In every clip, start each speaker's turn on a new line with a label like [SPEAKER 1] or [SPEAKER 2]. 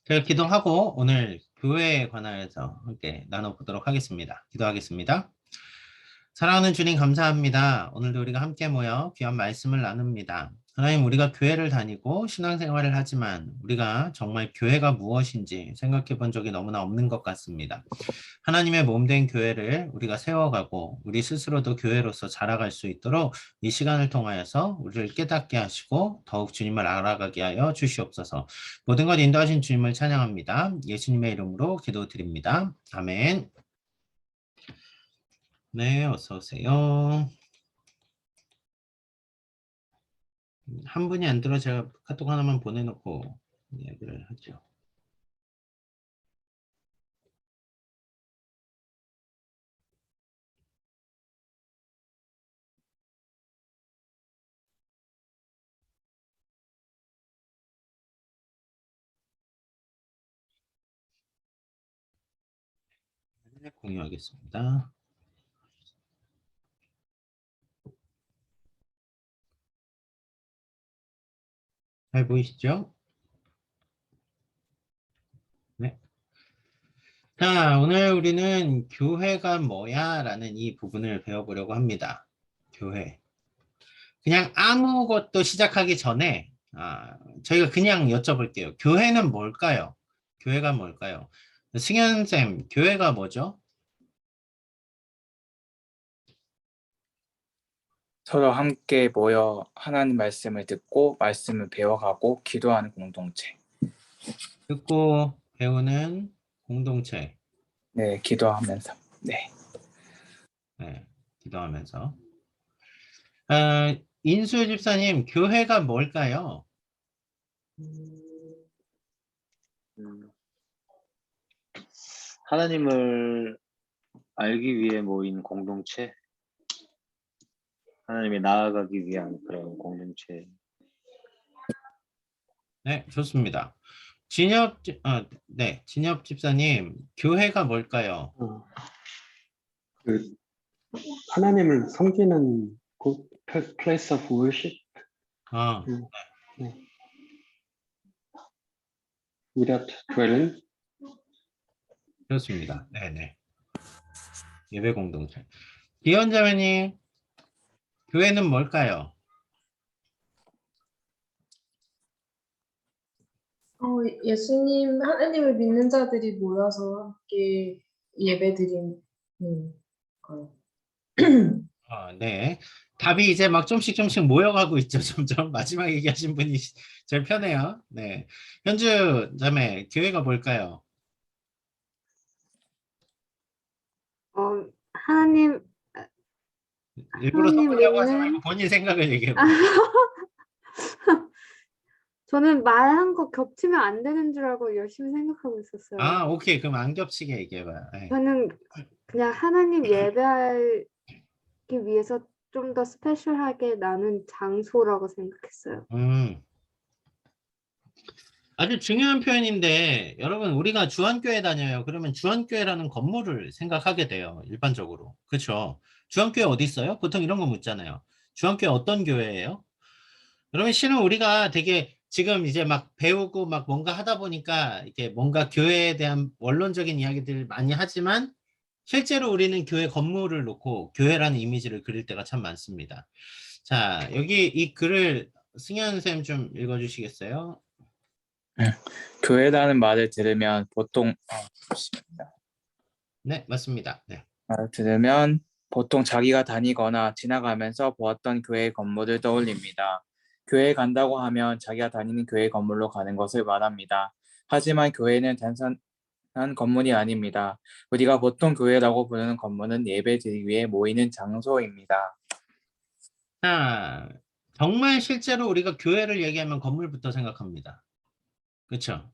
[SPEAKER 1] 제가 기도하고 오늘 교회에 관하여서 함께 나눠보도록 하겠습니다. 기도하겠습니다. 사랑하는 주님 감사합니다. 오늘도 우리가 함께 모여 귀한 말씀을 나눕니다. 하나님, 우리가 교회를 다니고 신앙생활을 하지만 우리가 정말 교회가 무엇인지 생각해 본 적이 너무나 없는 것 같습니다. 하나님의 몸된 교회를 우리가 세워가고 우리 스스로도 교회로서 자라갈 수 있도록 이 시간을 통하여서 우리를 깨닫게 하시고 더욱 주님을 알아가게 하여 주시옵소서. 모든 것 인도하신 주님을 찬양합니다. 예수님의 이름으로 기도드립니다. 아멘. 네, 어서 오세요. 한 분이 안 들어 제가 카톡 하나만 보내놓고 이야기를 하죠. 네, 공유하겠습니다. 잘 보이시죠? 네. 자, 오늘 우리는 교회가 뭐야? 라는 이 부분을 배워보려고 합니다. 교회. 그냥 아무것도 시작하기 전에 저희가 그냥 여쭤볼게요. 교회는 뭘까요? 교회가 뭘까요? 승현쌤, 교회가 뭐죠?
[SPEAKER 2] 서로 함께 모여 하나님 말씀을 듣고 말씀을 배워가고 기도하는 공동체.
[SPEAKER 1] 듣고 배우는 공동체.
[SPEAKER 2] 네, 기도하면서. 네.
[SPEAKER 1] 네, 기도하면서. 인수 집사님, 교회가 뭘까요?
[SPEAKER 3] 하나님을 알기 위해 모인 공동체, 하나님이 나아가기 위한 그런 공동체.
[SPEAKER 1] 네, 좋습니다. 진엽 집사님, 교회가 뭘까요?
[SPEAKER 4] 그 하나님을 섬기는 곳, place of worship. 네. without dwelling.
[SPEAKER 1] 그렇습니다. 네네. 예배 공동체. 기현자매님, 교회는 뭘까요?
[SPEAKER 5] 예수님, 하나님을 믿는 자들이 모여서 함께 예배드리는 거요.
[SPEAKER 1] 네. 답이 이제 막 좀씩 모여가고 있죠. 점점 마지막 얘기하신 분이 제일 편해요. 네. 현주 자매, 교회가 뭘까요?
[SPEAKER 6] 하나님
[SPEAKER 1] 일부러
[SPEAKER 6] 하나님
[SPEAKER 1] 섞으려고 하지
[SPEAKER 6] 믿는-
[SPEAKER 1] 말고 본인 생각을 얘기해요.
[SPEAKER 6] 저는 말한 거 겹치면 안 되는 줄 알고 열심히 생각하고 있었어요.
[SPEAKER 1] 오케이. 그럼 안 겹치게 얘기해봐요. 네.
[SPEAKER 6] 저는 그냥 하나님 예배하기 위해서 좀 더 스페셜하게 나눈 장소라고 생각했어요.
[SPEAKER 1] 아주 중요한 표현인데 여러분, 우리가 주한교회 다녀요. 그러면 주한교회라는 건물을 생각하게 돼요. 일반적으로. 그렇죠? 주한교회 어디 있어요? 보통 이런 거 묻잖아요. 주한교회 어떤 교회예요? 그러면 실은 우리가 되게 지금 이제 막 배우고 막 뭔가 하다 보니까 이게 뭔가 교회에 대한 원론적인 이야기들을 많이 하지만 실제로 우리는 교회 건물을 놓고 교회라는 이미지를 그릴 때가 참 많습니다. 자, 여기 이 글을 승현 쌤 좀 읽어주시겠어요?
[SPEAKER 2] 교회라는 말을 들으면 보통
[SPEAKER 1] 네, 맞습니다. 네.
[SPEAKER 2] 들으면 보통 자기가 다니거나 지나가면서 보았던 교회 건물을 떠올립니다. 교회에 간다고 하면 자기가 다니는 교회 건물로 가는 것을 말합니다. 하지만 교회는 단순한 건물이 아닙니다. 우리가 보통 교회라고 부르는 건물은 예배드리기 위해 모이는 장소입니다.
[SPEAKER 1] 자, 정말 실제로 우리가 교회를 얘기하면 건물부터 생각합니다. 그렇죠?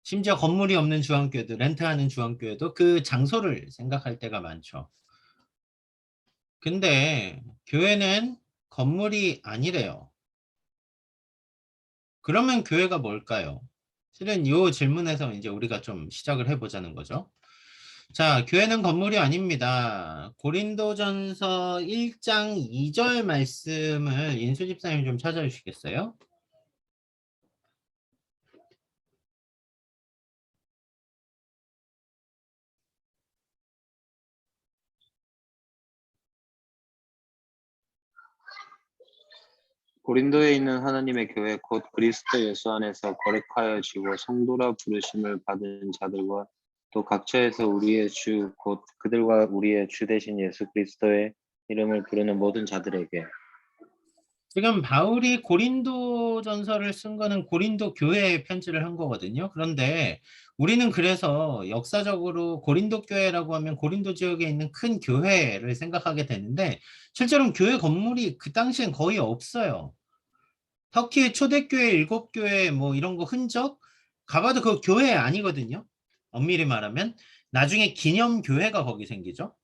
[SPEAKER 1] 심지어 건물이 없는 주한교회도, 렌트하는 주한교회도 그 장소를 생각할 때가 많죠. 근데 교회는 건물이 아니래요. 그러면 교회가 뭘까요? 실은 이 질문에서 이제 우리가 좀 시작을 해보자는 거죠. 자, 교회는 건물이 아닙니다. 고린도전서 1장 2절 말씀을 인수 집사님 좀 찾아주시겠어요?
[SPEAKER 3] 고린도에 있는 하나님의 교회 곧 그리스도 예수 안에서 거룩하여지고 성도라 부르심을 받은 자들과 또 각처에서 우리의 주 곧 그들과 우리의 주 되신 예수 그리스도의 이름을 부르는 모든 자들에게
[SPEAKER 1] 지금 바울이 고린도전서를 쓴 거는 고린도 교회에 편지를 한 거거든요. 그런데 우리는 그래서 역사적으로 고린도 교회라고 하면 고린도 지역에 있는 큰 교회를 생각하게 되는데 실제로는 교회 건물이 그 당시엔 거의 없어요. 터키의 초대교회, 7교회 뭐 이런 거 흔적 가봐도 그 교회 아니거든요. 엄밀히 말하면 나중에 기념교회가 거기 생기죠.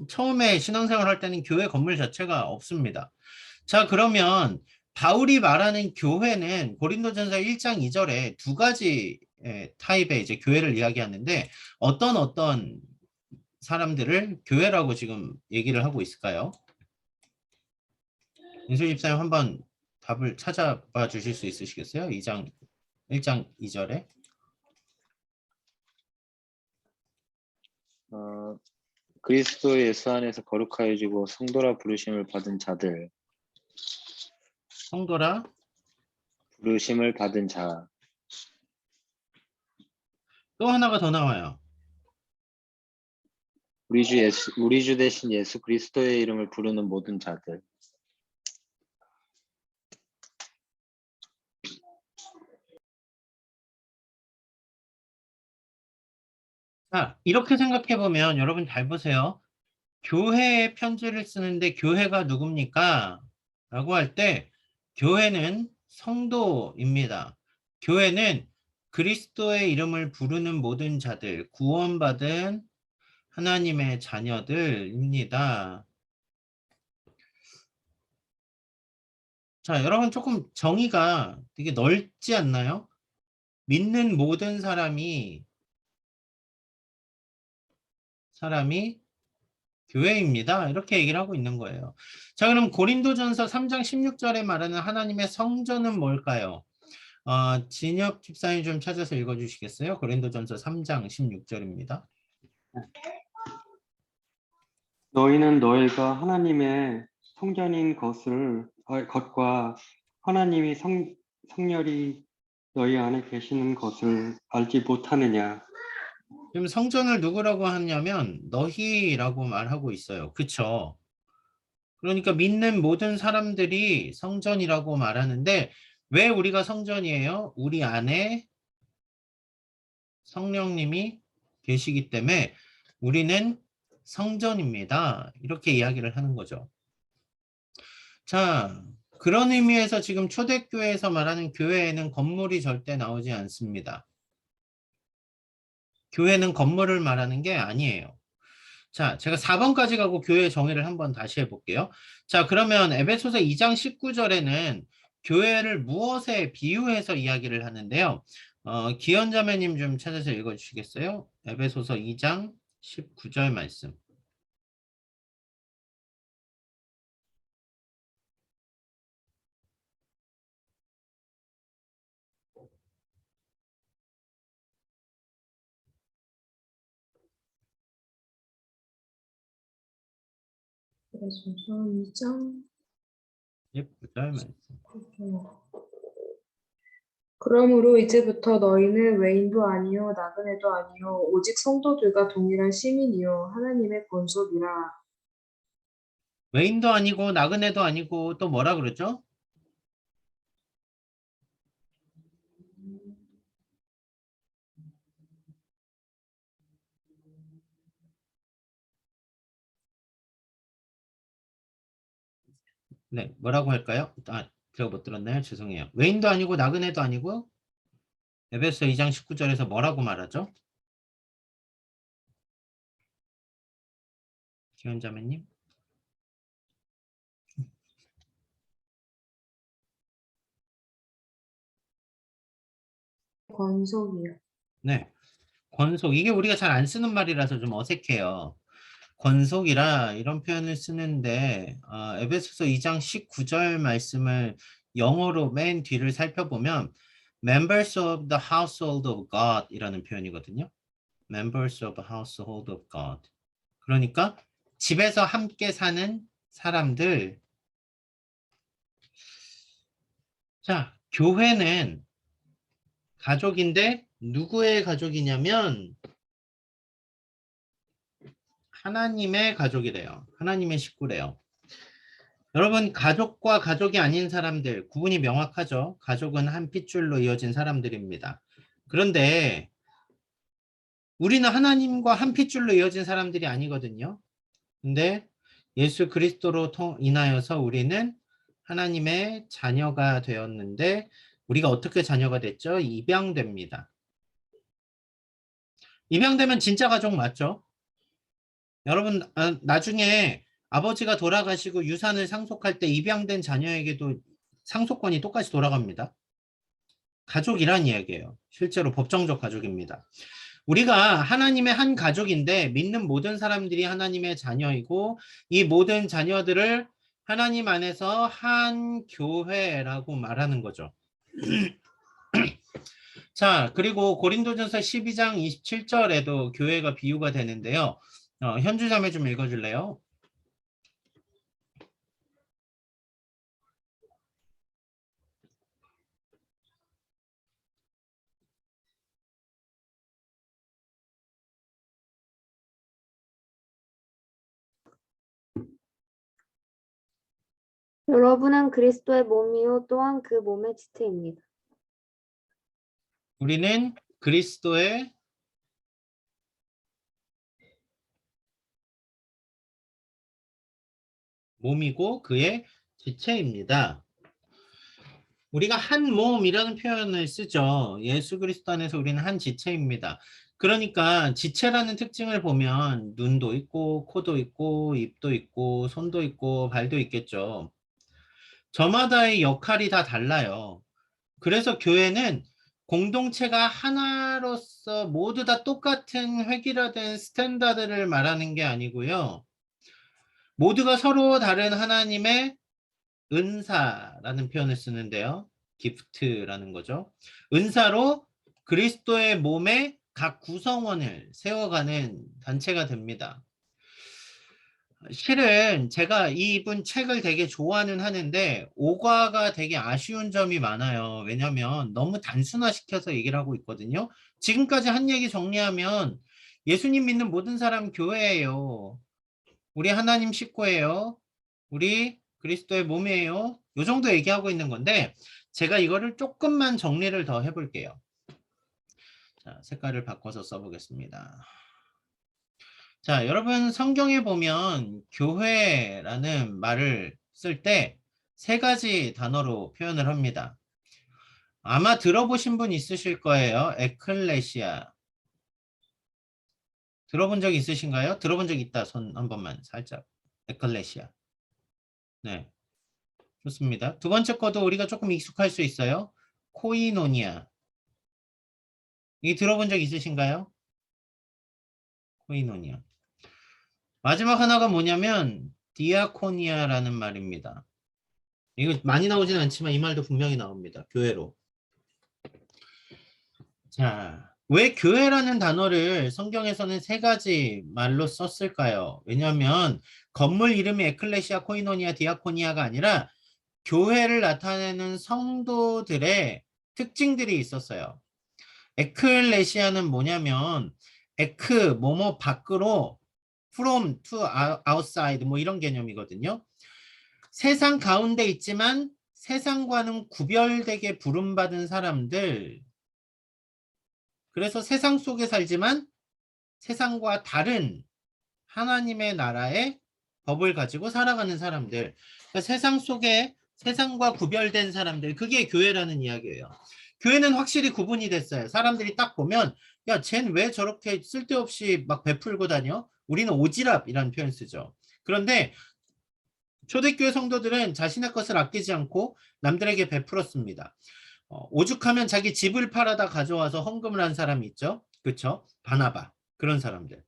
[SPEAKER 1] 처음에 신앙생활 할 때는 교회 건물 자체가 없습니다. 자, 그러면 바울이 말하는 교회는 고린도전서 1장 2절에 두 가지 타입의 이제 교회를 이야기하는데 어떤 사람들을 교회라고 지금 얘기를 하고 있을까요? 인수 집사님 한번 답을 찾아봐 주실 수 있으시겠어요? 1장 2절에.
[SPEAKER 3] 그리스도 예수 안에서 거룩하여지고 성도라 부르심을 받은 자들
[SPEAKER 1] 성도라
[SPEAKER 3] 부르심을 받은 자
[SPEAKER 1] 또 하나가 더 나와요.
[SPEAKER 3] 우리 주 대신 예수 그리스도의 이름을 부르는 모든 자들
[SPEAKER 1] 자, 이렇게 생각해 보면 여러분 잘 보세요. 교회에 편지를 쓰는데 교회가 누굽니까? 라고 할 때 교회는 성도입니다. 교회는 그리스도의 이름을 부르는 모든 자들, 구원받은 하나님의 자녀들입니다. 자, 여러분 조금 정의가 되게 넓지 않나요? 믿는 모든 사람이 교회입니다. 이렇게 얘기를 하고 있는 거예요. 자, 그럼 고린도전서 3장 16절에 말하는 하나님의 성전은 뭘까요? 진엽 집사님 좀 찾아서 읽어주시겠어요? 고린도전서 3장 16절입니다.
[SPEAKER 4] 너희는 너희가 하나님의 성전인 것과 하나님이 성령이 너희 안에 계시는 것을 알지 못하느냐.
[SPEAKER 1] 지금 성전을 누구라고 하냐면 너희라고 말하고 있어요. 그쵸? 그러니까 믿는 모든 사람들이 성전이라고 말하는데 왜 우리가 성전이에요? 우리 안에 성령님이 계시기 때문에 우리는 성전입니다. 이렇게 이야기를 하는 거죠. 자, 그런 의미에서 지금 초대교회에서 말하는 교회에는 건물이 절대 나오지 않습니다. 교회는 건물을 말하는 게 아니에요. 자, 제가 4번까지 가고 교회 정의를 한번 다시 해볼게요. 자, 그러면 에베소서 2장 19절에는 교회를 무엇에 비유해서 이야기를 하는데요. 기현자매님 좀 찾아서 읽어주시겠어요? 에베소서 2장 19절 말씀.
[SPEAKER 5] 그래서 2장
[SPEAKER 1] 19절 말씀.
[SPEAKER 5] 그러므로 이제부터 너희는 외인도 아니요 나그네도 아니요 오직 성도들과 동일한 시민이요 하나님의 권속이라.
[SPEAKER 1] 외인도 아니고 나그네도 아니고 또 뭐라 그러죠? 네, 뭐라고 할까요? 제가 못 들었나요? 죄송해요. 외인도 아니고 나그네도 아니고 에베소 2장 19절에서 뭐라고 말하죠? 기현자매님?
[SPEAKER 5] 권속이요.
[SPEAKER 1] 네, 권속. 이게 우리가 잘 안 쓰는 말이라서 좀 어색해요. 권속이라 이런 표현을 쓰는데 에베소서 2장 19절 말씀을 영어로 맨 뒤를 살펴보면 members of the household of God 이라는 표현이거든요. members of the household of God. 그러니까 집에서 함께 사는 사람들. 자, 교회는 가족인데 누구의 가족이냐면 하나님의 가족이래요. 하나님의 식구래요. 여러분, 가족과 가족이 아닌 사람들 구분이 명확하죠. 가족은 한 핏줄로 이어진 사람들입니다. 그런데 우리는 하나님과 한 핏줄로 이어진 사람들이 아니거든요. 근데 예수 그리스도로 인하여서 우리는 하나님의 자녀가 되었는데 우리가 어떻게 자녀가 됐죠? 입양됩니다. 입양되면 진짜 가족 맞죠? 여러분, 나중에 아버지가 돌아가시고 유산을 상속할 때 입양된 자녀에게도 상속권이 똑같이 돌아갑니다. 가족이란 이야기예요. 실제로 법정적 가족입니다. 우리가 하나님의 한 가족인데 믿는 모든 사람들이 하나님의 자녀이고 이 모든 자녀들을 하나님 안에서 한 교회라고 말하는 거죠. 자, 그리고 고린도전서 12장 27절에도 교회가 비유가 되는데요. 현주자매 좀 읽어줄래요?
[SPEAKER 6] 여러분은 그리스도의 몸이요 또한 그 몸의 지체입니다.
[SPEAKER 1] 우리는 그리스도의 몸이고 그의 지체입니다. 우리가 한 몸이라는 표현을 쓰죠. 예수 그리스도 안에서 우리는 한 지체입니다. 그러니까 지체라는 특징을 보면 눈도 있고 코도 있고 입도 있고 손도 있고 발도 있겠죠. 저마다의 역할이 다 달라요. 그래서 교회는 공동체가 하나로서 모두 다 똑같은 획일화된 스탠다드를 말하는 게 아니고요. 모두가 서로 다른 하나님의 은사라는 표현을 쓰는데요. 기프트라는 거죠. 은사로 그리스도의 몸의 각 구성원을 세워가는 단체가 됩니다. 실은 제가 이분 책을 되게 좋아는 하는데 오과가 되게 아쉬운 점이 많아요. 왜냐하면 너무 단순화시켜서 얘기를 하고 있거든요. 지금까지 한 얘기 정리하면 예수님 믿는 모든 사람 교회예요. 우리 하나님 식구예요. 우리 그리스도의 몸이에요. 이 정도 얘기하고 있는 건데 제가 이거를 조금만 정리를 더 해볼게요. 자, 색깔을 바꿔서 써보겠습니다. 자, 여러분 성경에 보면 교회라는 말을 쓸 때 세 가지 단어로 표현을 합니다. 아마 들어보신 분 있으실 거예요. 에클레시아. 들어본 적 있으신가요? 들어본 적 있다. 손 한 번만 살짝. 에클레시아. 네. 좋습니다. 두 번째 것도 우리가 조금 익숙할 수 있어요. 코이노니아. 이 들어본 적 있으신가요? 코이노니아. 마지막 하나가 뭐냐면 디아코니아라는 말입니다. 이거 많이 나오진 않지만 이 말도 분명히 나옵니다. 교회로. 자, 왜 교회라는 단어를 성경에서는 세 가지 말로 썼을까요? 왜냐하면 건물 이름이 에클레시아, 코이노니아, 디아코니아가 아니라 교회를 나타내는 성도들의 특징들이 있었어요. 에클레시아는 뭐냐면 에크 뭐뭐 밖으로 from to outside 뭐 이런 개념이거든요. 세상 가운데 있지만 세상과는 구별되게 부름받은 사람들. 그래서 세상 속에 살지만 세상과 다른 하나님의 나라의 법을 가지고 살아가는 사람들. 그러니까 세상 속에 세상과 구별된 사람들. 그게 교회라는 이야기예요. 교회는 확실히 구분이 됐어요. 사람들이 딱 보면 야, 쟨 왜 저렇게 쓸데없이 막 베풀고 다녀? 우리는 오지랖이라는 표현 쓰죠. 그런데 초대교회 성도들은 자신의 것을 아끼지 않고 남들에게 베풀었습니다. 오죽하면 자기 집을 팔아다 가져와서 헌금을 한 사람이 있죠. 그렇죠? 바나바. 그런 사람들.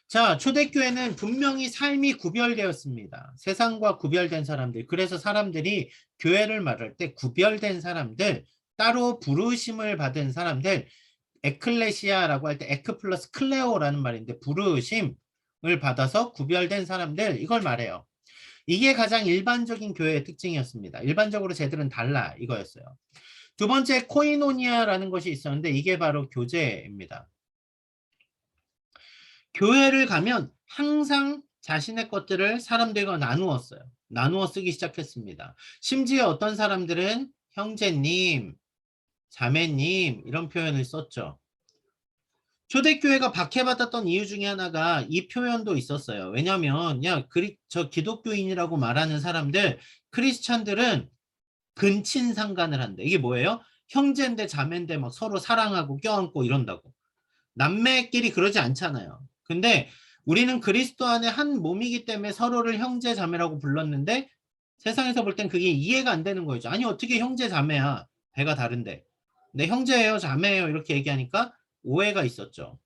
[SPEAKER 1] 자, 초대교회는 분명히 삶이 구별되었습니다. 세상과 구별된 사람들. 그래서 사람들이 교회를 말할 때 구별된 사람들, 따로 부르심을 받은 사람들, 에클레시아라고 할 때 에크 플러스 클레오라는 말인데 부르심을 받아서 구별된 사람들 이걸 말해요. 이게 가장 일반적인 교회의 특징이었습니다. 일반적으로 쟤들은 달라 이거였어요. 두 번째 코이노니아라는 것이 있었는데 이게 바로 교제입니다. 교회를 가면 항상 자신의 것들을 사람들과 나누었어요. 나누어 쓰기 시작했습니다. 심지어 어떤 사람들은 형제님, 자매님 이런 표현을 썼죠. 초대교회가 박해받았던 이유 중에 하나가 이 표현도 있었어요. 왜냐하면 저 기독교인이라고 말하는 사람들, 크리스찬들은 근친상간을 한대. 이게 뭐예요? 형제인데 자매인데 막 서로 사랑하고 껴안고 이런다고. 남매끼리 그러지 않잖아요. 근데 우리는 그리스도 안에 한 몸이기 때문에 서로를 형제 자매라고 불렀는데 세상에서 볼 땐 그게 이해가 안 되는 거죠. 아니 어떻게 형제 자매야? 배가 다른데. 내 형제예요, 자매예요 이렇게 얘기하니까 오해가 있었죠.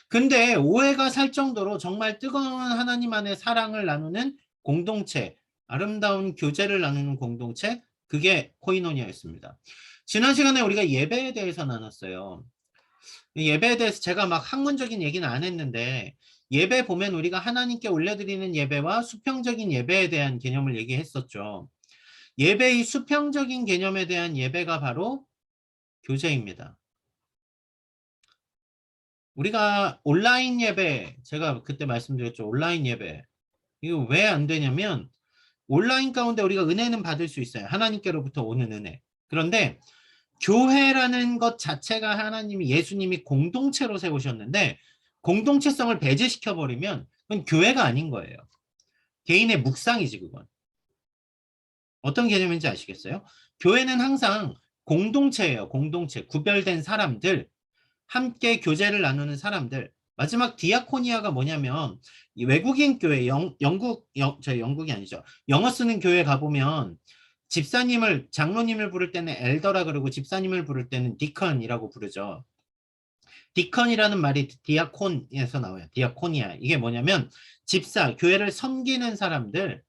[SPEAKER 1] 근데 오해가 살 정도로 정말 뜨거운 하나님 안의 사랑을 나누는 공동체, 아름다운 교제를 나누는 공동체, 그게 코이노니아였습니다. 지난 시간에 우리가 예배에 대해서 나눴어요. 예배에 대해서 제가 막 학문적인 얘기는 안 했는데 예배 보면 우리가 하나님께 올려드리는 예배와 수평적인 예배에 대한 개념을 얘기했었죠. 예배의 수평적인 개념에 대한 예배가 바로 교제입니다. 우리가 온라인 예배, 제가 그때 말씀드렸죠. 온라인 예배. 이거 왜 안 되냐면 온라인 가운데 우리가 은혜는 받을 수 있어요. 하나님께로부터 오는 은혜. 그런데 교회라는 것 자체가 하나님이 예수님이 공동체로 세우셨는데 공동체성을 배제시켜 버리면 그건 교회가 아닌 거예요. 개인의 묵상이지 그건. 어떤 개념인지 아시겠어요? 교회는 항상 공동체예요. 공동체. 구별된 사람들, 함께 교제를 나누는 사람들. 마지막 디아코니아가 뭐냐면 이 외국인 교회, 영국이 아니죠. 영어 쓰는 교회 가보면 집사님을 장로님을 부를 때는 엘더라 그러고 집사님을 부를 때는 디컨이라고 부르죠. 디컨이라는 말이 디아콘에서 나와요. 디아코니아. 이게 뭐냐면 집사, 교회를 섬기는 사람들.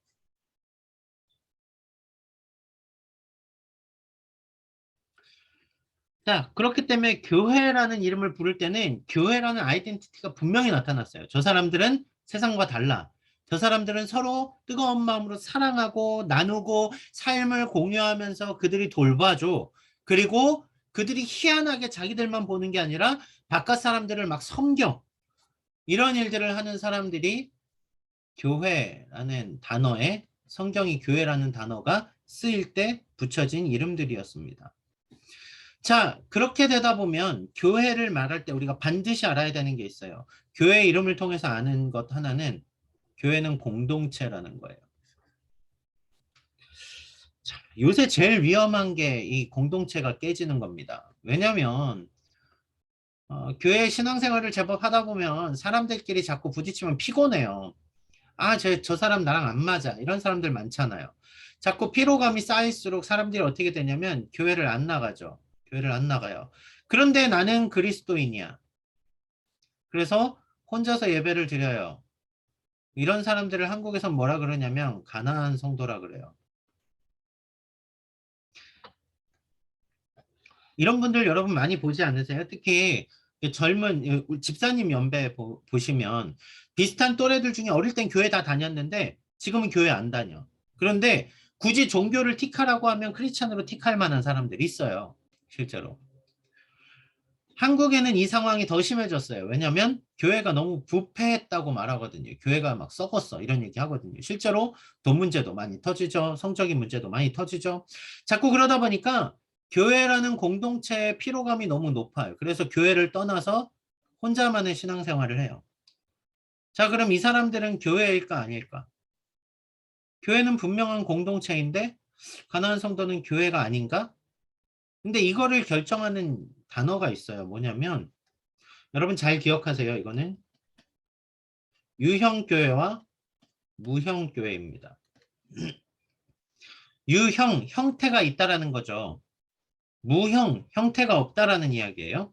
[SPEAKER 1] 자, 그렇기 때문에 교회라는 이름을 부를 때는 교회라는 아이덴티티가 분명히 나타났어요. 저 사람들은 세상과 달라. 저 사람들은 서로 뜨거운 마음으로 사랑하고 나누고 삶을 공유하면서 그들이 돌봐줘. 그리고 그들이 희한하게 자기들만 보는 게 아니라 바깥 사람들을 막 섬겨. 이런 일들을 하는 사람들이 교회라는 단어에 성경이 교회라는 단어가 쓰일 때 붙여진 이름들이었습니다. 자, 그렇게 되다 보면 교회를 말할 때 우리가 반드시 알아야 되는 게 있어요. 교회 이름을 통해서 아는 것 하나는 교회는 공동체라는 거예요. 자, 요새 제일 위험한 게 이 공동체가 깨지는 겁니다. 왜냐하면 교회 신앙생활을 제법 하다 보면 사람들끼리 자꾸 부딪히면 피곤해요. 아, 저 사람 나랑 안 맞아. 이런 사람들 많잖아요. 자꾸 피로감이 쌓일수록 사람들이 어떻게 되냐면 교회를 안 나가죠. 교회를 안 나가요. 그런데 나는 그리스도인이야. 그래서 혼자서 예배를 드려요. 이런 사람들을 한국에서 뭐라 그러냐면 가난한 성도라 그래요. 이런 분들 여러분 많이 보지 않으세요? 특히 젊은 집사님 연배 보시면 비슷한 또래들 중에 어릴 땐 교회 다 다녔는데 지금은 교회 안 다녀. 그런데 굳이 종교를 틱하라고 하면 크리스찬으로 틱할 만한 사람들이 있어요. 실제로. 한국에는 이 상황이 더 심해졌어요. 왜냐하면 교회가 너무 부패했다고 말하거든요. 교회가 막 썩었어 이런 얘기 하거든요. 실제로 돈 문제도 많이 터지죠. 성적인 문제도 많이 터지죠. 자꾸 그러다 보니까 교회라는 공동체의 피로감이 너무 높아요. 그래서 교회를 떠나서 혼자만의 신앙생활을 해요. 자, 그럼 이 사람들은 교회일까 아닐까? 교회는 분명한 공동체인데 가난한 성도는 교회가 아닌가? 근데 이거를 결정하는 단어가 있어요. 뭐냐면 여러분 잘 기억하세요. 이거는 유형교회와 무형교회입니다. 유형, 형태가 있다라는 거죠. 무형, 형태가 없다라는 이야기예요.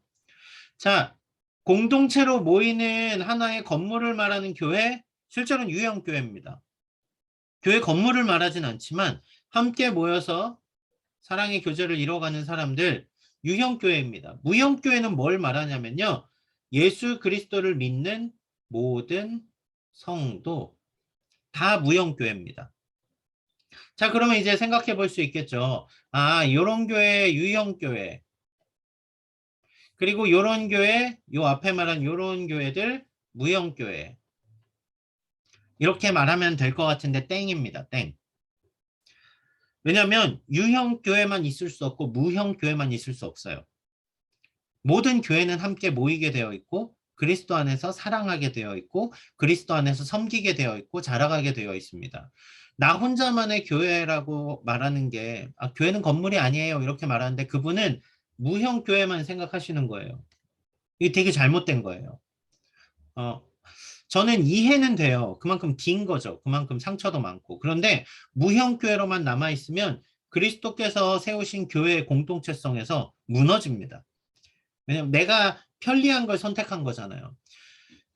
[SPEAKER 1] 자, 공동체로 모이는 하나의 건물을 말하는 교회, 실제로는 유형교회입니다. 교회 건물을 말하진 않지만 함께 모여서 사랑의 교제를 이뤄가는 사람들, 유형교회입니다. 무형교회는 뭘 말하냐면요. 예수 그리스도를 믿는 모든 성도 다 무형교회입니다. 자, 그러면 이제 생각해 볼 수 있겠죠. 아, 요런 교회, 유형 교회. 그리고 요런 교회, 요 앞에 말한 요런 교회들, 무형 교회. 이렇게 말하면 될 것 같은데 땡입니다. 땡. 왜냐하면 유형 교회만 있을 수 없고 무형 교회만 있을 수 없어요. 모든 교회는 함께 모이게 되어 있고 그리스도 안에서 사랑하게 되어 있고 그리스도 안에서 섬기게 되어 있고 자라가게 되어 있습니다. 나 혼자만의 교회라고 말하는 게 교회는 건물이 아니에요 이렇게 말하는데 그분은 무형 교회만 생각하시는 거예요. 이게 되게 잘못된 거예요. 저는 이해는 돼요. 그만큼 긴 거죠. 그만큼 상처도 많고. 그런데 무형 교회로만 남아있으면 그리스도께서 세우신 교회의 공동체성에서 무너집니다. 왜냐면 내가 편리한 걸 선택한 거잖아요.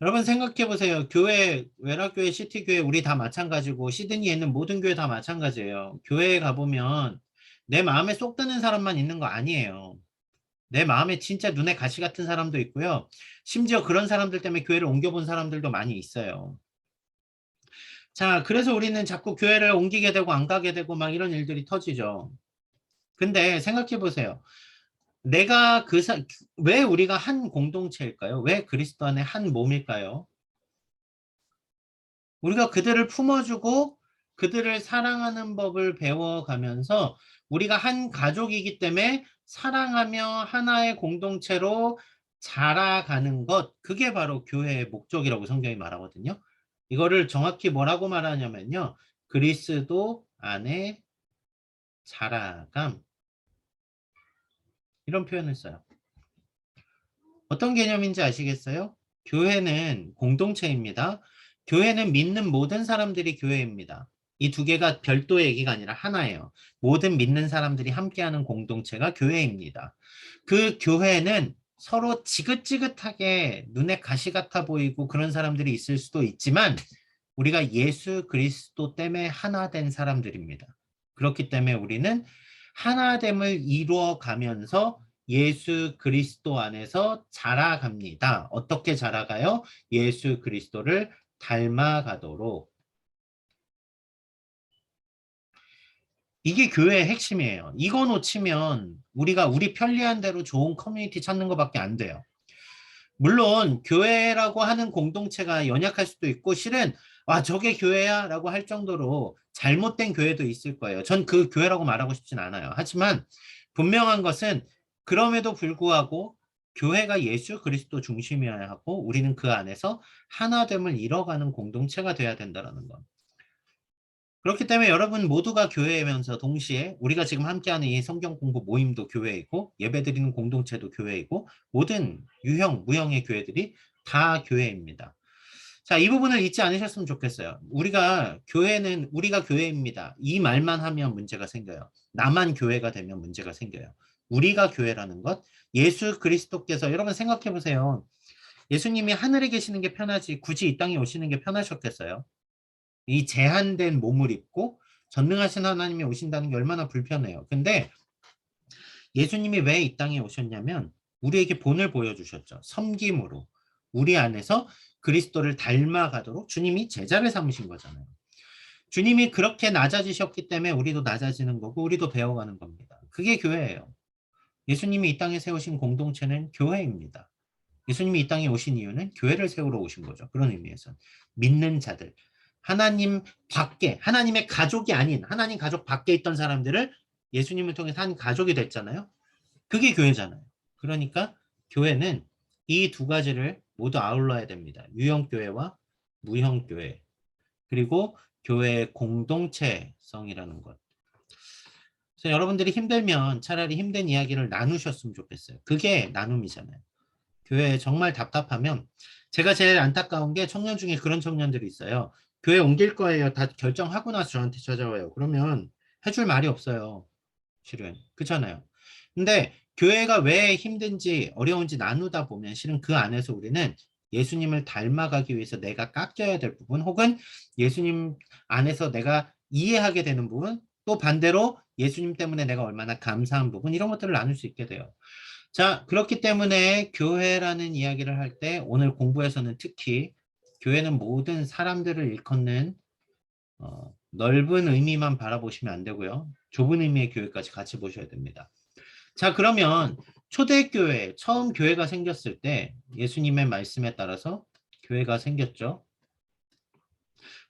[SPEAKER 1] 여러분 생각해 보세요. 교회, 외락교회, 시티교회 우리 다 마찬가지고 시드니에 있는 모든 교회 다 마찬가지예요. 교회에 가보면 내 마음에 쏙 드는 사람만 있는 거 아니에요. 내 마음에 진짜 눈에 가시 같은 사람도 있고요. 심지어 그런 사람들 때문에 교회를 옮겨본 사람들도 많이 있어요. 자, 그래서 우리는 자꾸 교회를 옮기게 되고 안 가게 되고 막 이런 일들이 터지죠. 근데 생각해 보세요. 내가 왜 우리가 한 공동체일까요? 왜 그리스도 안에 한 몸일까요? 우리가 그들을 품어주고 그들을 사랑하는 법을 배워가면서 우리가 한 가족이기 때문에 사랑하며 하나의 공동체로 자라가는 것, 그게 바로 교회의 목적이라고 성경이 말하거든요. 이거를 정확히 뭐라고 말하냐면요. 그리스도 안에 자라감. 이런 표현을 써요. 어떤 개념인지 아시겠어요? 교회는 공동체입니다. 교회는 믿는 모든 사람들이 교회입니다. 이 두 개가 별도의 얘기가 아니라 하나예요. 모든 믿는 사람들이 함께하는 공동체가 교회입니다. 그 교회는 서로 지긋지긋하게 눈에 가시 같아 보이고 그런 사람들이 있을 수도 있지만 우리가 예수 그리스도 때문에 하나 된 사람들입니다. 그렇기 때문에 우리는 하나됨을 이루어 가면서 예수 그리스도 안에서 자라갑니다. 어떻게 자라가요? 예수 그리스도를 닮아가도록. 이게 교회의 핵심이에요. 이거 놓치면 우리가 우리 편리한 대로 좋은 커뮤니티 찾는 것밖에 안 돼요. 물론 교회라고 하는 공동체가 연약할 수도 있고 실은 저게 교회야 라고 할 정도로 잘못된 교회도 있을 거예요. 전 그 교회라고 말하고 싶진 않아요. 하지만 분명한 것은 그럼에도 불구하고 교회가 예수 그리스도 중심이어야 하고 우리는 그 안에서 하나됨을 이뤄가는 공동체가 돼야 된다는 것. 그렇기 때문에 여러분 모두가 교회이면서 동시에 우리가 지금 함께하는 이 성경 공부 모임도 교회이고 예배드리는 공동체도 교회이고 모든 유형, 무형의 교회들이 다 교회입니다. 자, 이 부분을 잊지 않으셨으면 좋겠어요. 우리가 교회입니다. 이 말만 하면 문제가 생겨요. 나만 교회가 되면 문제가 생겨요. 우리가 교회라는 것, 예수 그리스도께서 여러분 생각해 보세요. 예수님이 하늘에 계시는 게 편하지 굳이 이 땅에 오시는 게 편하셨겠어요? 이 제한된 몸을 입고 전능하신 하나님이 오신다는 게 얼마나 불편해요. 근데 예수님이 왜 이 땅에 오셨냐면 우리에게 본을 보여주셨죠. 섬김으로. 우리 안에서 그리스도를 닮아가도록 주님이 제자를 삼으신 거잖아요. 주님이 그렇게 낮아지셨기 때문에 우리도 낮아지는 거고 우리도 배워가는 겁니다. 그게 교회예요. 예수님이 이 땅에 세우신 공동체는 교회입니다. 예수님이 이 땅에 오신 이유는 교회를 세우러 오신 거죠. 그런 의미에서 믿는 자들, 하나님 밖에, 하나님의 가족이 아닌 하나님 가족 밖에 있던 사람들을 예수님을 통해서 한 가족이 됐잖아요. 그게 교회잖아요. 그러니까 교회는 이 두 가지를 모두 아울러야 됩니다. 유형교회와 무형교회. 그리고 교회의 공동체성이라는 것. 그래서 여러분들이 힘들면 차라리 힘든 이야기를 나누셨으면 좋겠어요. 그게 나눔이잖아요. 교회에 정말 답답하면 제가 제일 안타까운 게 청년 중에 그런 청년들이 있어요. 교회 옮길 거예요. 다 결정하고 나서 저한테 찾아와요. 그러면 해줄 말이 없어요. 실은. 그렇잖아요. 근데 교회가 왜 힘든지 어려운지 나누다 보면 실은 그 안에서 우리는 예수님을 닮아가기 위해서 내가 깎여야 될 부분 혹은 예수님 안에서 내가 이해하게 되는 부분 또 반대로 예수님 때문에 내가 얼마나 감사한 부분 이런 것들을 나눌 수 있게 돼요. 자, 그렇기 때문에 교회라는 이야기를 할 때 오늘 공부에서는 특히 교회는 모든 사람들을 일컫는 넓은 의미만 바라보시면 안 되고요. 좁은 의미의 교회까지 같이 보셔야 됩니다. 자, 그러면 초대교회, 처음 교회가 생겼을 때 예수님의 말씀에 따라서 교회가 생겼죠.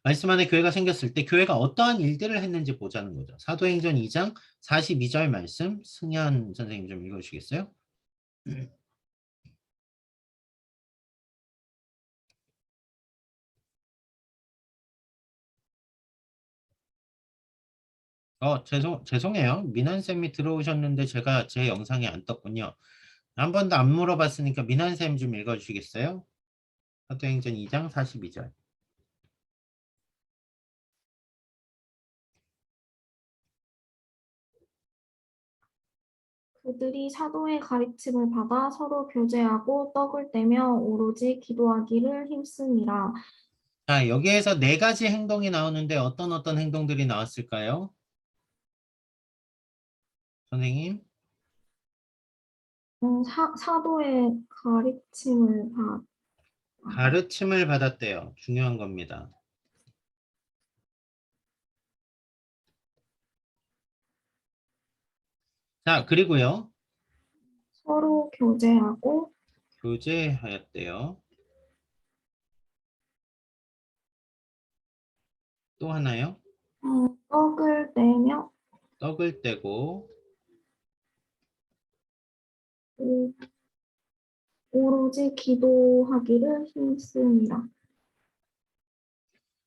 [SPEAKER 1] 말씀 안에 교회가 생겼을 때 교회가 어떠한 일들을 했는지 보자는 거죠. 사도행전 2장 42절 말씀 승현 선생님 좀 읽어주시겠어요? 죄송해요. 민환쌤이 들어오셨는데 제가 제 영상이 안 떴군요. 한 번도 안 물어봤으니까 민환쌤 좀 읽어주시겠어요? 사도행전 2장 42절.
[SPEAKER 7] 그들이 사도의 가르침을 받아 서로 교제하고 떡을 떼며 오로지 기도하기를 힘쓰니라.
[SPEAKER 1] 자, 여기에서 네 가지 행동이 나오는데 어떤 행동들이 나왔을까요? 선생님?
[SPEAKER 7] 사도의 가르침을
[SPEAKER 1] 가르침을 받았대요. 중요한 겁니다. 자, 그리고요.
[SPEAKER 7] 서로 교제하고
[SPEAKER 1] 교제하였대요. 또 하나요?
[SPEAKER 7] 떡을 떼며
[SPEAKER 1] 떡을 떼고
[SPEAKER 7] 오로지 기도하기를 힘쓰니라.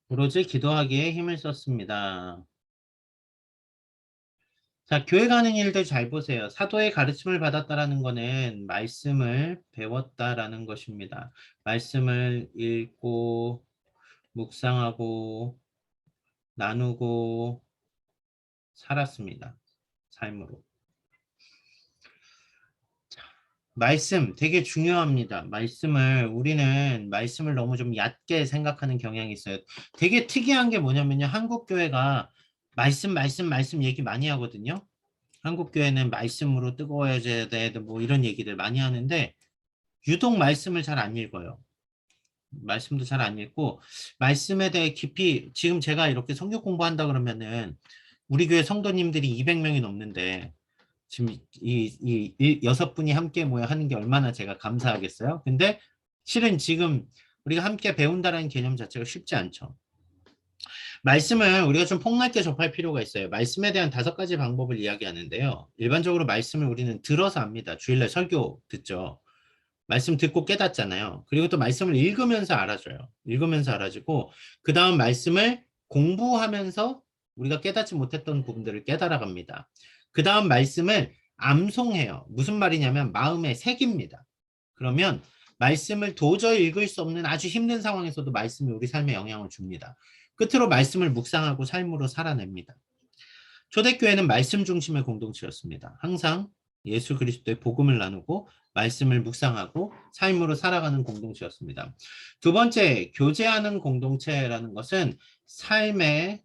[SPEAKER 1] 오로지 기도하기에 힘을 썼습니다. 자, 교회 가는 일들 잘 보세요. 사도의 가르침을 받았다라는 거는 말씀을 배웠다라는 것입니다. 말씀을 읽고 묵상하고 나누고 살았습니다. 삶으로. 말씀 되게 중요합니다. 우리는 말씀을 너무 좀 얕게 생각하는 경향이 있어요. 되게 특이한 게 뭐냐면요. 한국 교회가 말씀 얘기 많이 하거든요. 한국 교회는 말씀으로 뜨거워져야 돼, 뭐 이런 얘기들 많이 하는데 유독 말씀을 잘 안 읽어요. 말씀도 잘 안 읽고 말씀에 대해 깊이 지금 제가 이렇게 성경 공부한다 그러면은 우리 교회 성도님들이 200명이 넘는데 지금 이 6분이 함께 모여 하는 게 얼마나 제가 감사하겠어요. 근데 실은 지금 우리가 함께 배운다는 개념 자체가 쉽지 않죠. 말씀을 우리가 좀 폭넓게 접할 필요가 있어요. 말씀에 대한 5가지 방법을 이야기하는데요. 일반적으로 말씀을 우리는 들어서 합니다. 주일날 설교 듣죠. 말씀 듣고 깨닫잖아요. 그리고 또 말씀을 읽으면서 알아줘요. 읽으면서 알아주고 그 다음 말씀을 공부하면서 우리가 깨닫지 못했던 부분들을 깨달아갑니다. 그 다음 말씀을 암송해요. 무슨 말이냐면 마음에 새깁니다. 그러면 말씀을 도저히 읽을 수 없는 아주 힘든 상황에서도 말씀이 우리 삶에 영향을 줍니다. 끝으로 말씀을 묵상하고 삶으로 살아냅니다. 초대교회는 말씀 중심의 공동체였습니다. 항상 예수 그리스도의 복음을 나누고 말씀을 묵상하고 삶으로 살아가는 공동체였습니다. 두 번째, 교제하는 공동체라는 것은 삶의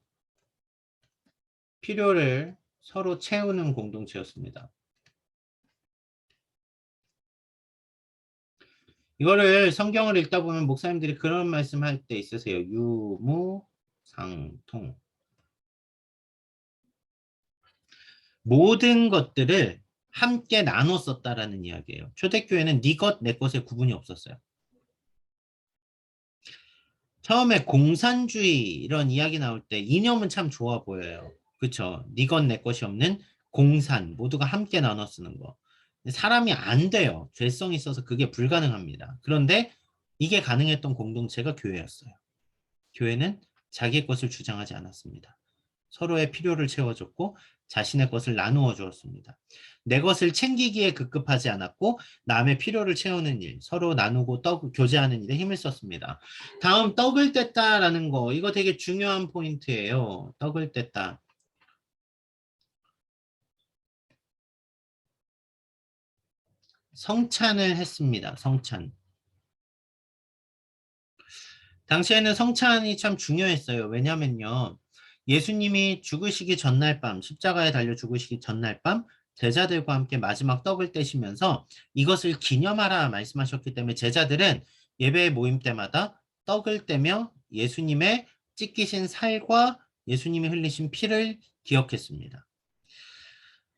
[SPEAKER 1] 필요를 서로 채우는 공동체였습니다. 이거를 성경을 읽다 보면 목사님들이 그런 말씀할 때 있으세요. 유무상통. 모든 것들을 함께 나눠 썼다라는 이야기예요. 초대교회는 네 것, 내 것의 구분이 없었어요. 처음에 공산주의 이런 이야기 나올 때 이념은 참 좋아 보여요. 그렇죠? 네 것, 내 것이 없는 공산, 모두가 함께 나눠 쓰는 거. 사람이 안 돼요. 죄성이 있어서 그게 불가능합니다. 그런데 이게 가능했던 공동체가 교회였어요. 교회는 자기의 것을 주장하지 않았습니다. 서로의 필요를 채워줬고 자신의 것을 나누어 주었습니다. 내 것을 챙기기에 급급하지 않았고 남의 필요를 채우는 일, 서로 나누고 교제하는 일에 힘을 썼습니다. 다음 떡을 뗐다라는 거, 이거 되게 중요한 포인트예요. 떡을 뗐다. 성찬을 했습니다. 성찬. 당시에는 성찬이 참 중요했어요. 왜냐면요. 예수님이 죽으시기 전날 밤, 십자가에 달려 죽으시기 전날 밤 제자들과 함께 마지막 떡을 떼시면서 이것을 기념하라 말씀하셨기 때문에 제자들은 예배 모임 때마다 떡을 떼며 예수님의 찢기신 살과 예수님이 흘리신 피를 기억했습니다.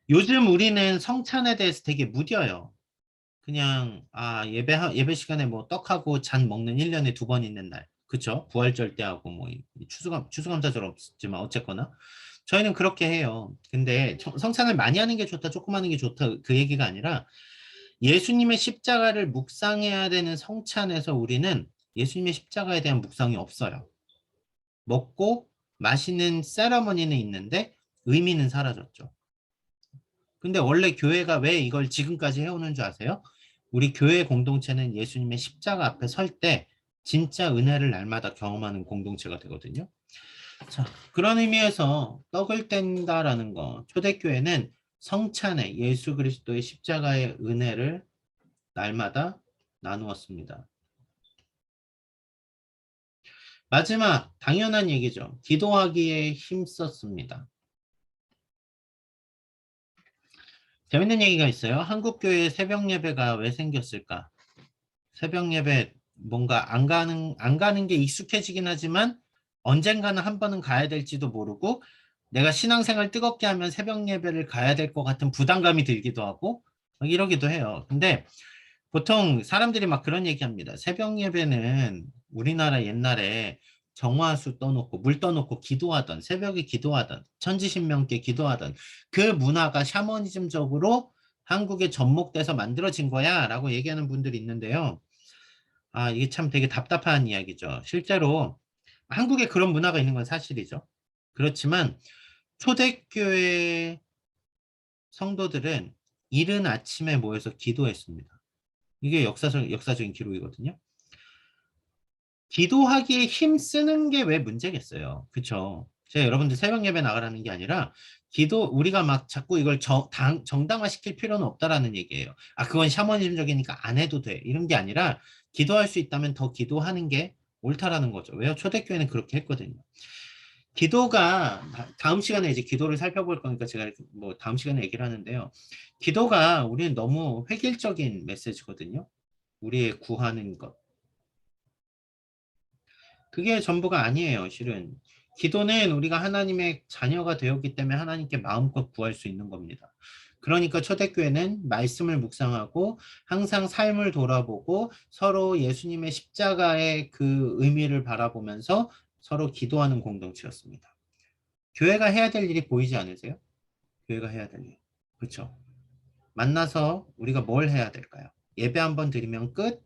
[SPEAKER 1] 요즘 우리는 성찬에 대해서 되게 무뎌요. 그냥 예배 시간에 뭐 떡하고 잔 먹는 1년에 2번 있는 날. 그쵸? 부활절 때 하고 뭐 추수감사절 없지만 어쨌거나 저희는 그렇게 해요. 근데 성찬을 많이 하는 게 좋다, 조금 하는 게 좋다 그 얘기가 아니라 예수님의 십자가를 묵상해야 되는 성찬에서 우리는 예수님의 십자가에 대한 묵상이 없어요. 먹고 마시는 세러머니는 있는데 의미는 사라졌죠. 근데 원래 교회가 왜 이걸 지금까지 해오는 줄 아세요? 우리 교회 공동체는 예수님의 십자가 앞에 설 때 진짜 은혜를 날마다 경험하는 공동체가 되거든요. 자, 그런 의미에서 떡을 뗀다라는 거, 초대교회는 성찬에 예수 그리스도의 십자가의 은혜를 날마다 나누었습니다. 마지막 당연한 얘기죠. 기도하기에 힘썼습니다. 재밌는 얘기가 있어요. 한국 교회에 새벽 예배가 왜 생겼을까? 새벽 예배 뭔가 안 가는 게 익숙해지긴 하지만 언젠가는 한 번은 가야 될지도 모르고 내가 신앙생활 뜨겁게 하면 새벽 예배를 가야 될 것 같은 부담감이 들기도 하고 막 이러기도 해요. 근데 보통 사람들이 막 그런 얘기합니다. 새벽 예배는 우리나라 옛날에 정화수 떠놓고 물 떠놓고 기도하던 새벽에 기도하던 천지신명께 기도하던 그 문화가 샤머니즘적으로 한국에 접목돼서 만들어진 거야 라고 얘기하는 분들이 있는데요. 이게 참 되게 답답한 이야기죠. 실제로 한국에 그런 문화가 있는 건 사실이죠. 그렇지만 초대교회 성도들은 이른 아침에 모여서 기도했습니다. 이게 역사적인 기록이거든요. 기도하기에 힘쓰는 게 왜 문제겠어요. 그쵸? 제가 여러분들 새벽 예배 나가라는 게 아니라 우리가 막 자꾸 이걸 정당화시킬 필요는 없다라는 얘기예요. 그건 샤머니즘적이니까 안 해도 돼. 이런 게 아니라 기도할 수 있다면 더 기도하는 게 옳다라는 거죠. 왜요? 초대교회는 그렇게 했거든요. 기도가 다음 시간에 이제 기도를 살펴볼 거니까 제가 뭐 다음 시간에 얘기를 하는데요. 기도가 우리는 너무 획일적인 메시지거든요. 우리의 구하는 것. 그게 전부가 아니에요, 실은. 기도는 우리가 하나님의 자녀가 되었기 때문에 하나님께 마음껏 구할 수 있는 겁니다. 그러니까 초대교회는 말씀을 묵상하고 항상 삶을 돌아보고 서로 예수님의 십자가의 그 의미를 바라보면서 서로 기도하는 공동체였습니다. 교회가 해야 될 일이 보이지 않으세요? 교회가 해야 될 일. 그렇죠? 만나서 우리가 뭘 해야 될까요? 예배 한번 드리면 끝?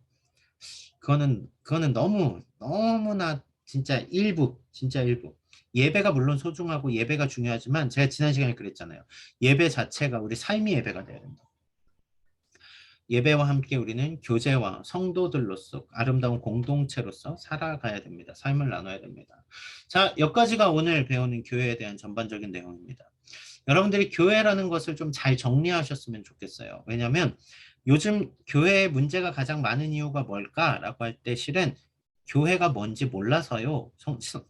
[SPEAKER 1] 그거는 너무나 진짜 일부. 예배가 물론 소중하고 예배가 중요하지만 제가 지난 시간에 그랬잖아요. 예배 자체가 우리 삶이 예배가 돼야 된다. 예배와 함께 우리는 교제와 성도들로서 아름다운 공동체로서 살아가야 됩니다. 삶을 나눠야 됩니다. 자, 여기까지가 오늘 배우는 교회에 대한 전반적인 내용입니다. 여러분들이 교회라는 것을 좀 잘 정리하셨으면 좋겠어요. 왜냐하면 요즘 교회의 문제가 가장 많은 이유가 뭘까라고 할 때 실은 교회가 뭔지 몰라서요.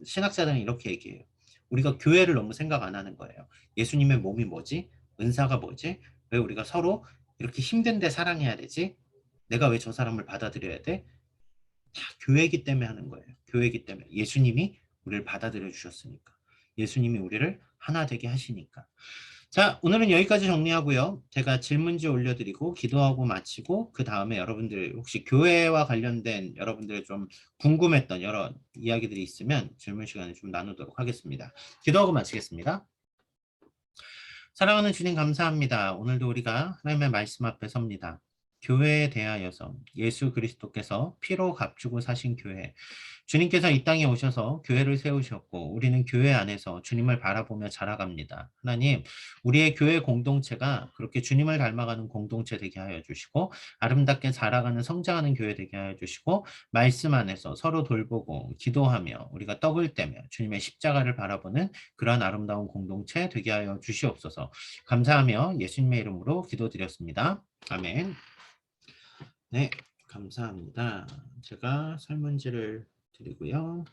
[SPEAKER 1] 신학자들은 이렇게 얘기해요. 우리가 교회를 너무 생각 안 하는 거예요. 예수님의 몸이 뭐지? 은사가 뭐지? 왜 우리가 서로 이렇게 힘든데 사랑해야 되지? 내가 왜 저 사람을 받아들여야 돼? 다 교회이기 때문에 하는 거예요. 교회이기 때문에. 예수님이 우리를 받아들여 주셨으니까. 예수님이 우리를 하나 되게 하시니까. 자, 오늘은 여기까지 정리하고요. 제가 질문지 올려드리고 기도하고 마치고 그 다음에 여러분들 혹시 교회와 관련된 여러분들의 좀 궁금했던 여러 이야기들이 있으면 질문 시간을 좀 나누도록 하겠습니다. 기도하고 마치겠습니다. 사랑하는 주님 감사합니다. 오늘도 우리가 하나님의 말씀 앞에 섭니다. 교회에 대하여서 예수 그리스도께서 피로 값주고 사신 교회, 주님께서 이 땅에 오셔서 교회를 세우셨고 우리는 교회 안에서 주님을 바라보며 자라갑니다. 하나님, 우리의 교회 공동체가 그렇게 주님을 닮아가는 공동체 되게 하여 주시고 아름답게 자라가는 성장하는 교회 되게 하여 주시고 말씀 안에서 서로 돌보고 기도하며 우리가 떡을 떼며 주님의 십자가를 바라보는 그러한 아름다운 공동체 되게 하여 주시옵소서. 감사하며 예수님의 이름으로 기도드렸습니다. 아멘. 네, 감사합니다. 제가 설문지를 드리고요.